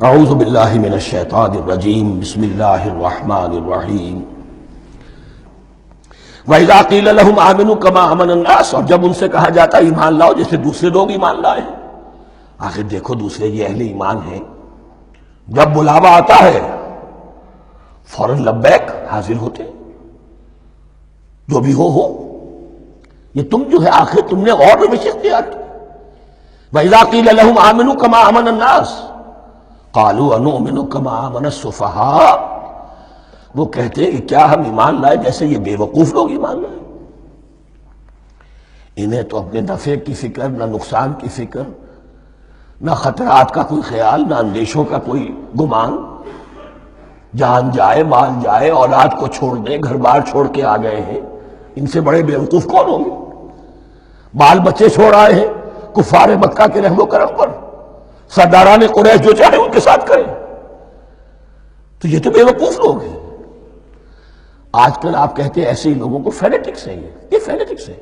اعوذ باللہ من الشیطان الرجیم بسم اللہ الرحمن الرحیم وَإِذَا قِيلَ لَهُمْ آمِنُوا كَمَا آمَنَ النَّاسُ، اور جب ان سے کہا جاتا ہے ایمان لاؤ جیسے دوسرے لوگ ایمان لائے ہیں۔ آخر دیکھو دوسرے یہ اہل ایمان ہیں، جب بلاوا آتا ہے فوراً لبیک حاضر ہوتے ہیں، جو بھی ہو۔ یہ تم جو ہے آخر تم نے اور روش اختیار کی۔ وَإِذَا قِيلَ لَهُمْ آمِنُوا كَمَا آمَنَ النَّاسُ قَالُوا أَنُؤْمِنُ كَمَا آمَنَ السُّفَهَاءُ، وہ کہتے ہیں کہ کیا ہم ایمان لائے جیسے یہ بے وقوف لوگ ایمان لائے۔ انہیں تو اپنے نفع کی فکر، نہ نقصان کی فکر، نہ خطرات کا کوئی خیال، نہ اندیشوں کا کوئی گمان۔ جان جائے، مال جائے، اولاد کو چھوڑ دیں، گھر بار چھوڑ کے آ گئے ہیں، ان سے بڑے بے وقوف کون ہوں گے؟ بال بچے چھوڑ آئے ہیں کفار مکہ کے رحم و کرم پر، سرداران قریش جو چاہے ان کے ساتھ کریں، تو یہ تو بے وقوف لوگ ہیں۔ آج کل آپ کہتے ہیں ایسے ہی لوگوں کو فینیٹکس ہیں، یہ فینیٹکس ہیں۔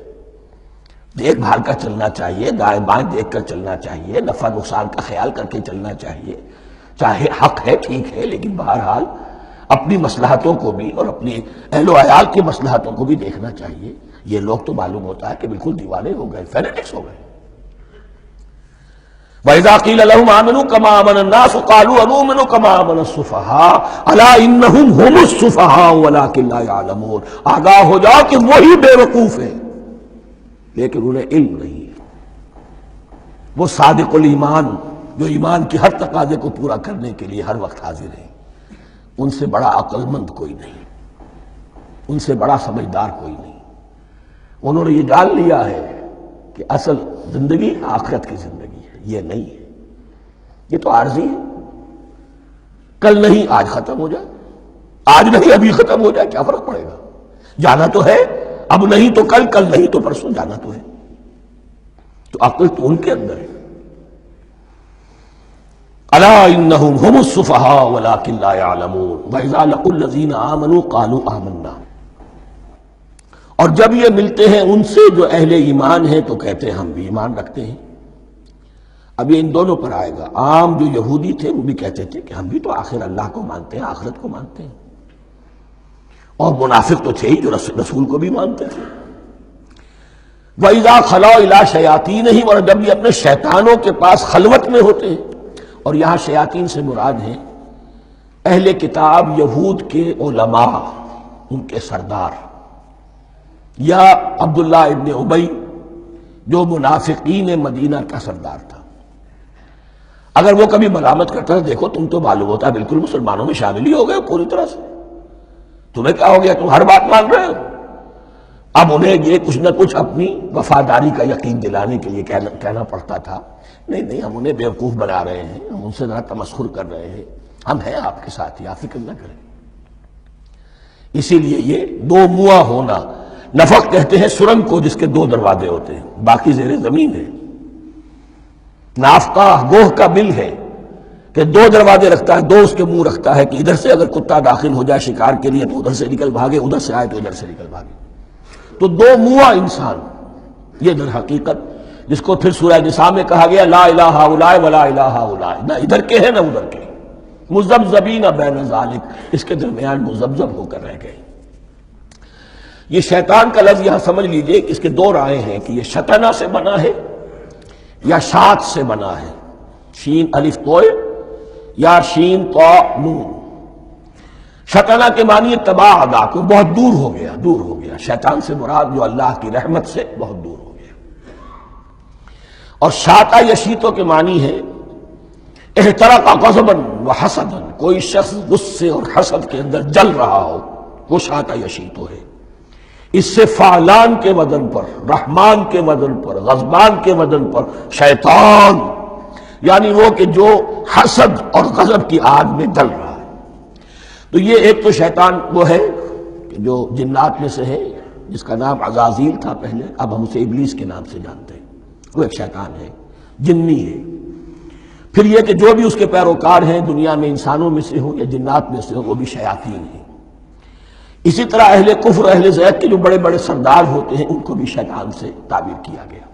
دیکھ بھال کر چلنا چاہیے، دائیں بائیں دیکھ کر چلنا چاہیے، نفع نقصان کا خیال کر کے چلنا چاہیے، چاہے حق ہے ٹھیک ہے، لیکن بہرحال اپنی مصلحتوں کو بھی اور اپنی اہل و عیال کی مصلحتوں کو بھی دیکھنا چاہیے۔ یہ لوگ تو معلوم ہوتا ہے کہ بالکل دیوانے ہو گئے، فینیٹکس ہو گئے۔ وَإِذَا قِيلَ لَهُمْ آمِنُوا كَمَا آمَنَ النَّاسُ قَالُوا أَنُؤْمِنُ كَمَا آمَنَ السُّفَهَاءُ أَلَا إِنَّهُمْ هُمُ السُّفَهَاءُ وَلَٰكِن لَّا يَعْلَمُونَ، آگاہ ہو جاؤ کہ وہی بے وقوف ہیں لیکن انہیں علم نہیں ہے۔ وہ صادق الایمان جو ایمان کی ہر تقاضے کو پورا کرنے کے لیے ہر وقت حاضر ہیں، ان سے بڑا عقل مند کوئی نہیں، ان سے بڑا سمجھدار کوئی نہیں۔ انہوں نے یہ جان لیا ہے کہ اصل زندگی آخرت کی زندگی ہے، یہ نہیں ہے، یہ تو عارضی ہے، کل نہیں آج ختم ہو جائے، آج نہیں ابھی ختم ہو جائے، کیا فرق پڑے گا؟ جانا تو ہے، اب نہیں تو کل، کل نہیں تو پرسوں، جانا تو ہے۔ تو عقل تو ان کے اندر ہے۔ الا انہم ہم السفہاء ولکن لا یعلمون واذا لقوا الذین آمنوا قالوا آمنا، اور جب یہ ملتے ہیں ان سے جو اہل ایمان ہیں تو کہتے ہیں ہم بھی ایمان رکھتے ہیں۔ اب یہ ان دونوں پر آئے گا۔ عام جو یہودی تھے وہ بھی کہتے تھے کہ ہم بھی تو آخر اللہ کو مانتے ہیں، آخرت کو مانتے ہیں، اور منافق تو تھے ہی جو رسول کو بھی مانتے تھے۔ وَإِذَا خَلَوْا إِلَىٰ شَيَاطِینِهِمْ، اور جب یہ اپنے شیطانوں کے پاس خلوت میں ہوتے ہیں، اور یہاں شیاطین سے مراد ہیں اہل کتاب یہود کے علماء، ان کے سردار، یا عبداللہ ابن ابی جو منافقین مدینہ کا سردار تھا۔ اگر وہ کبھی ملامت کرتا تھا دیکھو تم تو معلوم ہوتا ہے بالکل مسلمانوں میں شامل ہی ہو گئے پوری طرح سے، تمہیں کیا ہو گیا، تم ہر بات مان رہے ہو۔ اب انہیں یہ کچھ نہ کچھ اپنی وفاداری کا یقین دلانے کے لیے کہنا پڑتا تھا، نہیں ہم انہیں بیوقوف بنا رہے ہیں، ہم ان سے ذرا تمسخر کر رہے ہیں، ہم ہیں آپ کے ساتھ ہی، آپ فکر نہ کریں۔ اسی لیے یہ دو منہ ہونا، نفق کہتے ہیں سرنگ کو جس کے دو دروازے ہوتے ہیں، باقی زیر زمین ہے۔ نافقہ گوہ کا بل ہے کہ دو دروازے رکھتا ہے، دو اس کے منہ رکھتا ہے کہ ادھر سے اگر کتا داخل ہو جائے شکار کے لیے تو ادھر سے نکل بھاگے، ادھر سے آئے تو ادھر سے نکل بھاگے۔ تو دو منہ انسان، یہ در حقیقت جس کو پھر سورہ نساء میں کہا گیا لا الہ ہؤلاء ولا الہ ہؤلاء، نہ ادھر کے ہیں نہ ادھر کے، مذبذبین بین ذالک، اس کے درمیان مذبذب ہو کر رہ گئے۔ یہ شیطان کا لفظ یہاں سمجھ لیجئے کہ اس کے دو رائے ہیں کہ یہ شطنہ سے بنا ہے یا شات سے بنا ہے، شین الف توئے یا شین طا نون۔ شطنہ کے معنی تباعدا، کو بہت دور ہو گیا، دور ہو گیا۔ شیطان سے مراد جو اللہ کی رحمت سے بہت دور ہو گیا۔ اور شاتا یشیتو کے معنی ہے احترق غضبا وحسدا، کوئی شخص غصے اور حسد کے اندر جل رہا ہو، وہ شاتا یشیتو ہے۔ اس سے فعلان کے وزن پر، رحمان کے وزن پر، غضبان کے وزن پر شیطان، یعنی وہ کہ جو حسد اور غضب کی آگ میں جل رہا ہے۔ تو یہ ایک تو شیطان وہ ہے کہ جو جنات میں سے ہے، جس کا نام عزازیل تھا پہلے، اب ہم اسے ابلیس کے نام سے جانتے ہیں، وہ ایک شیطان ہے، جنی ہے۔ پھر یہ کہ جو بھی اس کے پیروکار ہیں دنیا میں انسانوں میں سے ہوں یا جنات میں سے ہوں، وہ بھی شیاطین ہیں۔ اسی طرح اہل کفر، اہل زیغ کے جو بڑے بڑے سردار ہوتے ہیں ان کو بھی شیطان سے تعبیر کیا گیا۔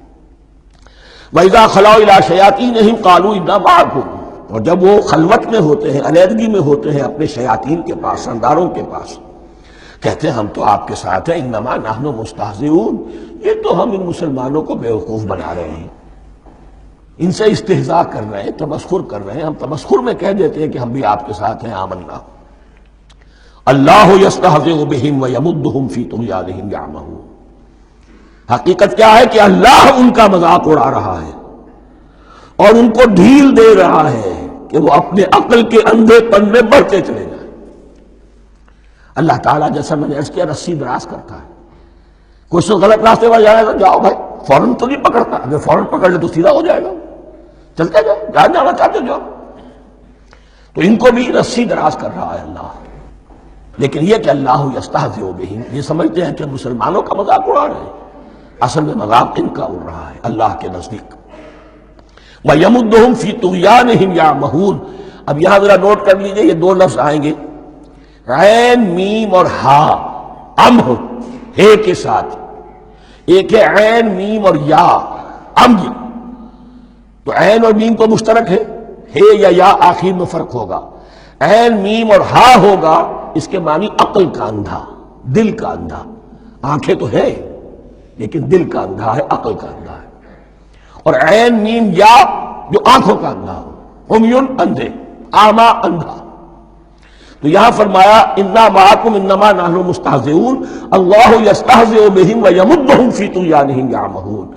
وَإِذَا خَلَوْا إِلَىٰ شَيَاطِینِهِمْ قَالُوا إِنَّا مَعَكُمْ، اور جب وہ خلوت میں ہوتے ہیں، علیحدگی میں ہوتے ہیں اپنے شیاطین کے پاس، سرداروں کے پاس، کہتے ہیں ہم تو آپ کے ساتھ ہیں، انما نحن مستہزئون، یہ تو ہم ان مسلمانوں کو بیوقوف بنا رہے ہیں، ان سے استہزاء کر رہے ہیں، تمسخر کر رہے ہیں۔ ہم تمسخر میں کہہ دیتے ہیں کہ ہم بھی آپ کے ساتھ ہیں، آمنا۔ اللہ یستہزئ بہم ویمدہم فی طغیانہم یعمہون، حقیقت کیا ہے کہ اللہ ان کا مذاق اڑا رہا ہے اور ان کو ڈھیل دے رہا ہے کہ وہ اپنے عقل کے اندھے پن میں بڑھتے چلے جائیں۔ اللہ تعالیٰ جیسا میں نے عرض کیا رسی دراز کرتا ہے، کوئی سے غلط راستے پر جائے گا جاؤ بھائی، فوراً تو نہیں پکڑتا، اگر فوراً پکڑ لے تو سیدھا ہو جائے گا، چلتے جائیں، جہاں جانا چاہتے جاؤ۔ تو ان کو بھی رسی دراز کر رہا ہے اللہ، لیکن یہ کہ اللہ یستہزئ بہم، یہ سمجھتے ہیں کہ مسلمانوں کا مذاق اڑا رہے ہیں، اصل میں مذاق ان کا اڑ رہا ہے اللہ کے نزدیک۔ وَيَمُدُّهُمْ فِي طُغْيَانِهِمْ يَعْمَهُونَ، اب یہاں ذرا نوٹ کر لیجئے، یہ دو لفظ آئیں گے، عین میم اور ہا، امہ ہے کے ساتھ، ایک ہے عین میم اور یا، امج، تو عین اور میم تو مشترک ہے، ہے یا آخر میں فرق ہوگا، عین میم اور ہا ہوگا، اس کے معنی عقل کا اندھا، دل کا اندھا، آنکھیں تو ہے لیکن دل کا اندھا ہے، عقل کا اندھا ہے، اور عین میم یا جو آنکھوں کا اندھا ہو، عمیٌ اندھے، اعمیٰ اندھا۔ تو یہاں فرمایا انا معکم انما نحن مستہزئون، اللہ یستہزئ بہم ویمدہم فی طغیانہم یعمہون،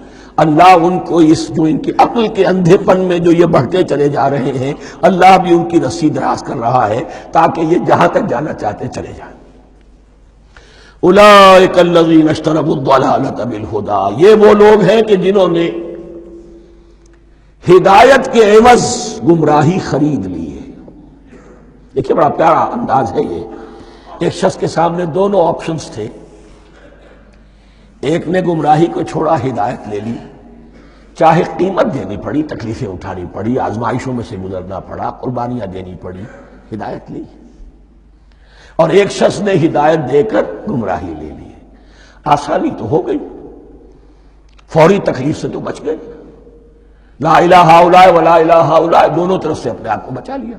اللہ ان کو اس جو ان کی عقل کے اندھے پن میں جو یہ بڑھتے چلے جا رہے ہیں، اللہ بھی ان کی رسی دراز کر رہا ہے تاکہ یہ جہاں تک جانا چاہتے چلے جائیں۔ اولئک الذین اشتروا الضلالۃ بالہدی، یہ وہ لوگ ہیں کہ جنہوں نے ہدایت کے عوض گمراہی خرید لی ہے۔ دیکھیے بڑا پیارا انداز ہے یہ، ایک شخص کے سامنے دونوں آپشنز تھے، ایک نے گمراہی کو چھوڑا، ہدایت لے لی، چاہے قیمت دینی پڑی، تکلیفیں اٹھانی پڑی، آزمائشوں میں سے گزرنا پڑا، قربانیاں دینی پڑی، ہدایت لی، اور ایک شخص نے ہدایت دے کر گمراہی لے لی۔ آسانی تو ہو گئی، فوری تکلیف سے تو بچ گئے، لا الہ ہؤلاء ولا الہ ہؤلاء، دونوں طرف سے اپنے آپ کو بچا لیا،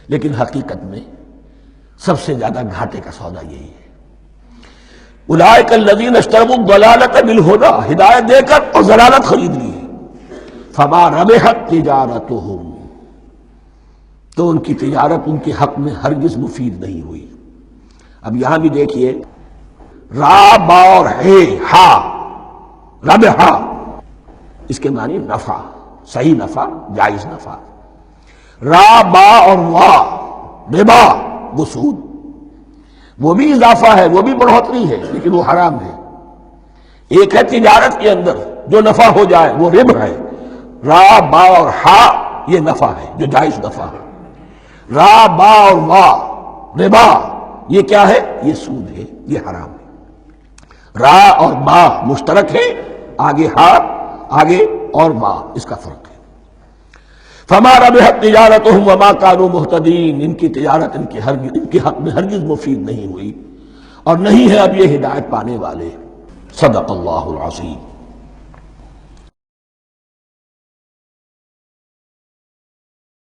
لیکن حقیقت میں سب سے زیادہ گھاٹے کا سودا یہی ہے۔ اولئک الذین اشتروا الضلالۃ بالہدی، ہدایت دے کر اور ضلالت خرید لی ہے، فما ربحت تجارتہم، تو ان کی تجارت ان کے حق میں ہرگز مفید نہیں ہوئی۔ اب یہاں بھی دیکھیے، را با اور ہے ہا، ربحا، اس کے معنی نفع، صحیح نفع، جائز نفع، را با اور وا ربا، وہ سود، وہ بھی اضافہ ہے، وہ بھی بڑھوتری ہے، لیکن وہ حرام ہے۔ ایک ہے تجارت کے اندر جو نفع ہو جائے وہ ربح ہے، را با اور ہا یہ نفع ہے جو جائز نفع ہے، را با اور وا ربا یہ کیا ہے؟ یہ سود ہے، یہ حرام ہے۔ را اور با مشترک ہے، آگے ہا، آگے اور با، اس کا فرق ہے۔ فما ربحت تجارتہم وما كانوا مہتدین، ان کی تجارت ان کے حق میں ہرگز مفید نہیں ہوئی اور نہیں ہے اب یہ ہدایت پانے والے۔ صدق اللہ العظیم۔